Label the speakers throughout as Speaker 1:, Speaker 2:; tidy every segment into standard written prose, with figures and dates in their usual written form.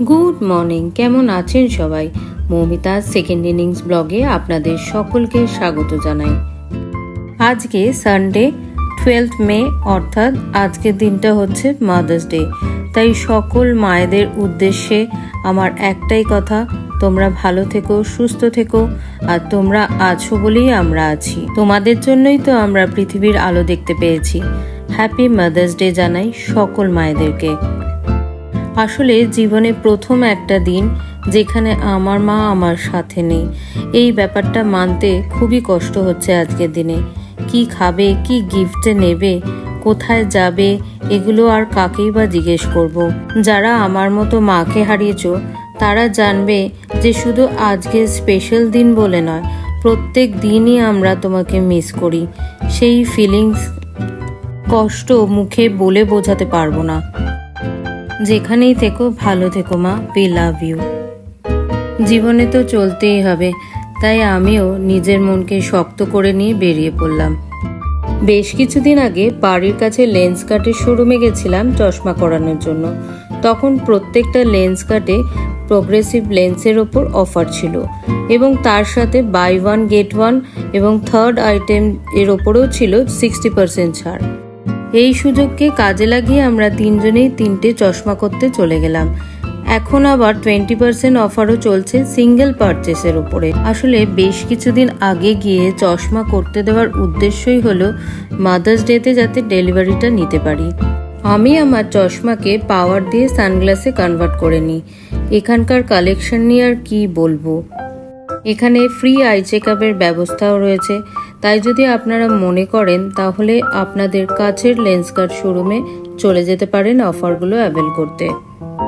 Speaker 1: Good morning, কেমন আছেন সবাই? মৌমিতা সেকেন্ড ইনিংস ব্লগে আপনাদের সকলকে স্বাগত জানাই। আজকে সানডে 12 মে, অর্থাৎ আজকের দিনটা হচ্ছে মাদার্স ডে। তাই সকল মায়েদের উদ্দেশ্যে আমার একটাই কথা, তোমরা ভালো থেকো, সুস্থ থেকো। আর তোমরা আছো বলেই আমরা আছি, তোমাদের জন্যই তো আমরা পৃথিবীর আলো দেখতে পেয়েছি। হ্যাপি মাদার্স ডে জানাই সকল মায়েদেরকে। আসলে জীবনে প্রথম একটা দিন যেখানে আমার মা আমার সাথে নেই, এই ব্যাপারটা মানতে খুবই কষ্ট হচ্ছে আজকের দিনে। কি খাবে, কি গিফট নেবে, কোথায় যাবে, এগুলো আর কাকেই বা জিজ্ঞেস করব। যারা আমার মতো মাকে হারিয়েছ তারা জানবে যে শুধু আজকের স্পেশাল দিন বলে নয়, প্রত্যেক দিনই আমরা তোমাকে মিস করি। সেই ফিলিংস, কষ্ট মুখে বলে বোঝাতে পারবো না। যেখানেই থেকো ভালো থেকো মা, উই লাভ ইউ। জীবনে তো চলতেই হবে, তাই আমিও নিজের মনকে শক্ত করে নিয়ে বেরিয়ে পড়লাম। বেশ কিছুদিন আগে বাড়ির কাছে লেন্স কাটের শোরুমে গেছিলাম চশমা করানোর জন্য। তখন প্রত্যেকটা লেন্স কাটে প্রোগ্রেসিভ লেন্সের ওপর অফার ছিল, এবং তার সাথে বাই ওয়ান গেট ওয়ান এবং থার্ড আইটেম এর ওপরেও ছিল 60% ছাড়। এই সুযোগকে কাজে লাগিয়ে আমরা তিনজনেই 3টে চশমা করতে চলে গেলাম। এখন আবার 20% অফারও চলছে সিঙ্গেল পারচেসের উপরে। আসলে বেশ কিছুদিন আগে গিয়ে চশমা করতে দেওয়ার উদ্দেশ্যই হলো মাদার্স ডেতে যাতে ডেলিভারিটা নিতে পারি। আমি আমার চশমাকে পাওয়ার দিয়ে সানগ্লাসে কনভার্ট করে নিই। এখানকার কালেকশন নিয়ে আর কি বলবো। এখানে ফ্রি আই চেকআপের ব্যবস্থাও রয়েছে, তাই যদি আপনারা মনে করেন তাহলে আপনাদের কাছের লেন্স কার্ট শোরুমে চলে যেতে পারেন অফারগুলো অ্যাভেল করতে।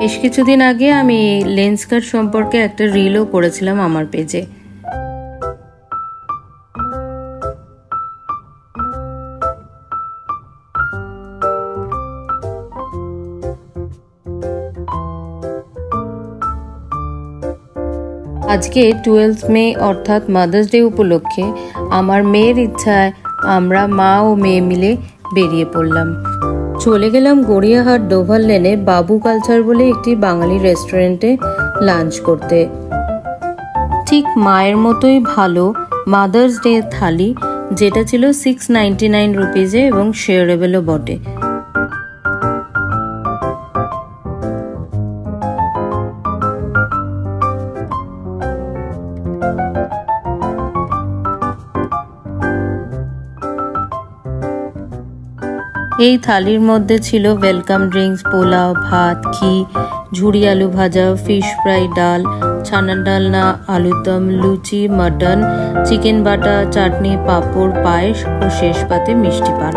Speaker 1: বেশ কিছুদিন আগে আমি লেন্স কার্ট সম্পর্কে একটা রিলও করেছিলাম আমার পেজে। আজকে 12 মে অর্থাৎ মাদার্স ডে উপলক্ষে আমার মেয়ের ইচ্ছায় আমরা মা ও মেয়ে মিলে বেরিয়ে পড়লাম। চলে গেলাম গড়িয়াহাট ডোভার লেনে বাবু কালচার বলে একটি বাঙালি রেস্টুরেন্টে লাঞ্চ করতে। ঠিক মায়ের মতোই ভালো মাদার্স ডে থালি, যেটা ছিল 699 রুপিজে এবং শেয়ারেবলও বটে। এই থালির মধ্যে ছিল ওয়েলকাম ড্রিঙ্কস, পোলাও, ভাত, ঘি, ঝুড়ি আলু ভাজা, ফিশ ফ্রাই, ডাল, ছানার ডালনা, আলুর দম, লুচি, মাটন, চিকেন বাটা, চাটনি, পাঁপড়, পায়েস ও শেষ পাতে মিষ্টি পান।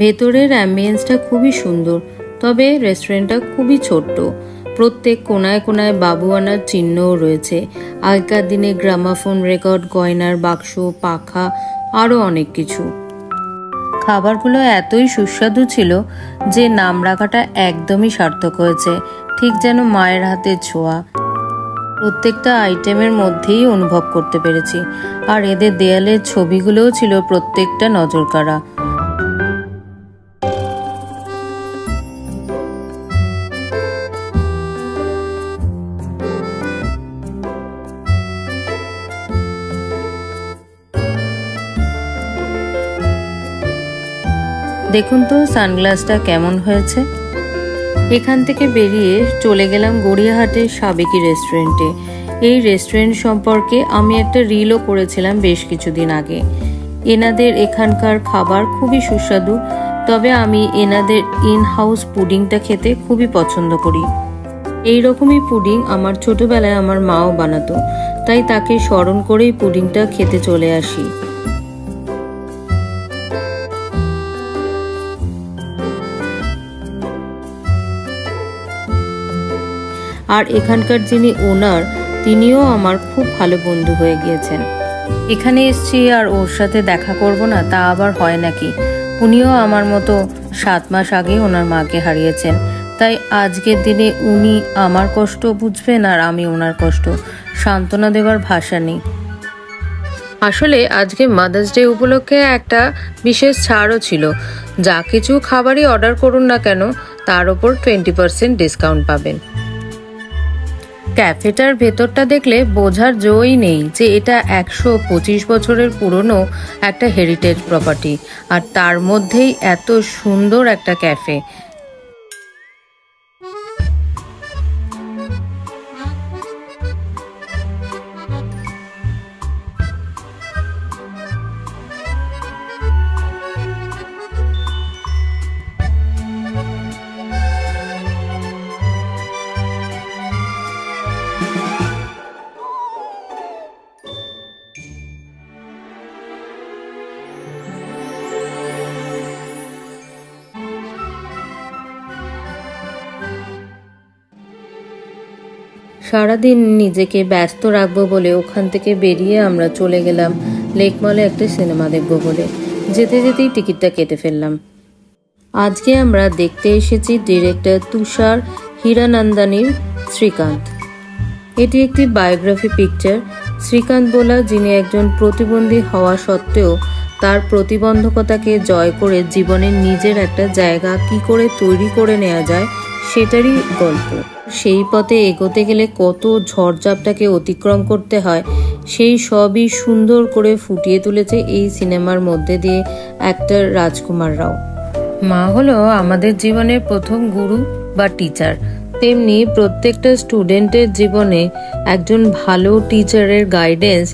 Speaker 1: ভেতরের অ্যাম্বিয়েন্সটা খুবই সুন্দর, তবে রেস্টুরেন্টটা খুবই ছোট্ট। প্রত্যেক কোনায় কোনায় বাবু আনার চিহ্নও রয়েছে। আগেকার দিনে গ্রামাফোন রেকর্ড, গয়নার বাক্স, পাখা, আরও অনেক কিছু। খাবারগুলো এতই সুস্বাদু ছিল যে নাম রাখাটা একদমই সার্থক হয়েছে, ঠিক যেন মায়ের হাতের ছোঁয়া প্রত্যেকটা আইটেমের মধ্যেই অনুভব করতে পেরেছি। আর এদের দেয়ালের ছবিগুলোও ছিল প্রত্যেকটা নজর কাড়া। দেখুন তো সানগ্লাসটা কেমন হয়েছে। এখান থেকে বেরিয়ে চলে গেলাম গড়িয়াহাটের সাবেকি রেস্টুরেন্টে। এই রেস্টুরেন্ট সম্পর্কে আমি একটা রিলও করেছিলাম বেশ কিছুদিন আগে। এনাদের এখানকার খাবার খুবই সুস্বাদু, তবে আমি এনাদের ইন হাউস পুডিংটা খেতে খুবই পছন্দ করি। এই রকমই পুডিং আমার ছোটবেলায় আমার মাও বানাতো, তাই তাকে স্মরণ করেই পুডিংটা খেতে চলে আসি। আর এখানকার যিনি ওনার, তিনিও আমার খুব ভালো বন্ধু হয়ে গিয়েছেন। এখানে এসছি আর ওর সাথে দেখা করব না, তা আবার হয় নাকি? উনিও আমার মতো 7 মাস আগে ওনার মাকে হারিয়েছেন, তাই আজকের দিনে উনি আমার কষ্ট বুঝবেন আর আমি ওনার কষ্ট। সান্ত্বনা দেওয়ার ভাষা নেই। আসলে আজকে মাদার্স ডে উপলক্ষে একটা বিশেষ ছাড়ও ছিল। যা কিছু খাবারই অর্ডার করুন না কেন তার উপর 20% ডিসকাউন্ট পাবেন। ক্যাফেটার ভেতরটা দেখলে বোঝার জোই নেই যে এটা 125 বছরের পুরনো একটা হেরিটেজ প্রপার্টি, আর তার মধ্যেই এত সুন্দর একটা ক্যাফে। সারাদিন নিজেকে ব্যস্ত রাখবো বলে ওখান থেকে বেরিয়ে আমরা চলে গেলাম লেক মলে একটা সিনেমা দেখবো বলে। যেতে যেতেই টিকিটটা কেটে ফেললাম। আজকে আমরা দেখতে এসেছি ডিরেক্টর তুষার হিরানন্দানির শ্রীকান্ত। এটি একটি বায়োগ্রাফি পিকচার। শ্রীকান্ত বোলা, যিনি একজন প্রতিবন্ধী হওয়া সত্ত্বেও তার প্রতিবন্ধকতাকে জয় করে জীবনের নিজের একটা জায়গা কি করে তৈরি করে নেওয়া যায় সেটারই গল্প। সেই পথে এগোতে গেলে কত ঝড়ঝাপটাকে অতিক্রম করতে হয় সেই সবই সুন্দর করে ফুটিয়ে তুলেছে এই সিনেমার মধ্যে দিয়ে অ্যাক্টর রাজকুমার রাও। মা হলো আমাদের জীবনের প্রথম গুরু বা টিচার, তেমনি প্রত্যেকটা স্টুডেন্টের জীবনে একজন ভালো টিচারের গাইডেন্স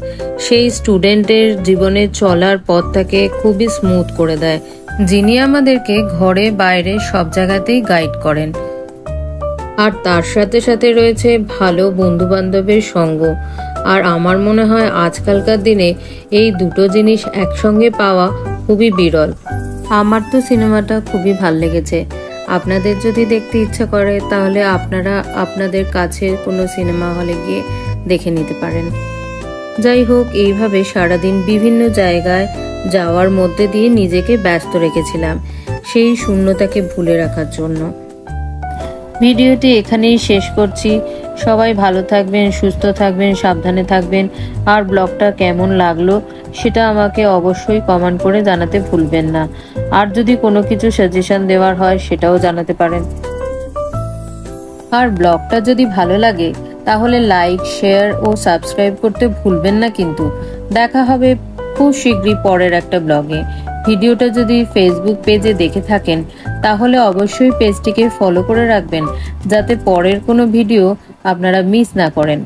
Speaker 1: সেই স্টুডেন্টের জীবনে চলার পথটাকে খুবই স্মুথ করে দেয়, যিনি আমাদেরকে ঘরে বাইরে সব জায়গাতেই গাইড করেন। আর তার সাথে সাথে রয়েছে ভালো বন্ধু বান্ধবের সঙ্গ। আর আমার মনে হয় আজকালকার দিনে এই দুটো জিনিস একসঙ্গে পাওয়া খুবই বিরল। আমার তো সিনেমাটা খুবই ভাল লেগেছে। আপনাদের যদি দেখতে ইচ্ছা করে তাহলে আপনারা আপনাদের কাছের কোনো সিনেমা হলে গিয়ে দেখে নিতে পারেন। যাই হোক, এইভাবে সারাদিন বিভিন্ন জায়গায় যাওয়ার মধ্যে দিয়ে নিজেকে ব্যস্ত রেখেছিলাম সেই শূন্যতাকে ভুলে রাখার জন্য। ভিডিওটি এখানেই শেষ করছি। সবাই ভালো থাকবেন, সুস্থ থাকবেন, সাবধানে থাকবেন। আর ব্লগটা কেমন লাগলো সেটা আমাকে অবশ্যই কমেন্ট করে জানাতে ভুলবেন না। আর যদি কোনো কিছু সাজেশন দেওয়ার হয় সেটাও জানাতে পারেন। আর ব্লগটা যদি ভালো লাগে তাহলে লাইক, শেয়ার ও সাবস্ক্রাইব করতে ভুলবেন না কিন্তু। দেখা হবে খুব শীঘ্রই পরের একটা ব্লগে। ভিডিওটা যদি ফেসবুক পেজে দেখে থাকেন তাহলে অবশ্যই পেজটিকে ফলো করে রাখবেন যাতে পরের কোনো ভিডিও আপনারা মিস না করেন।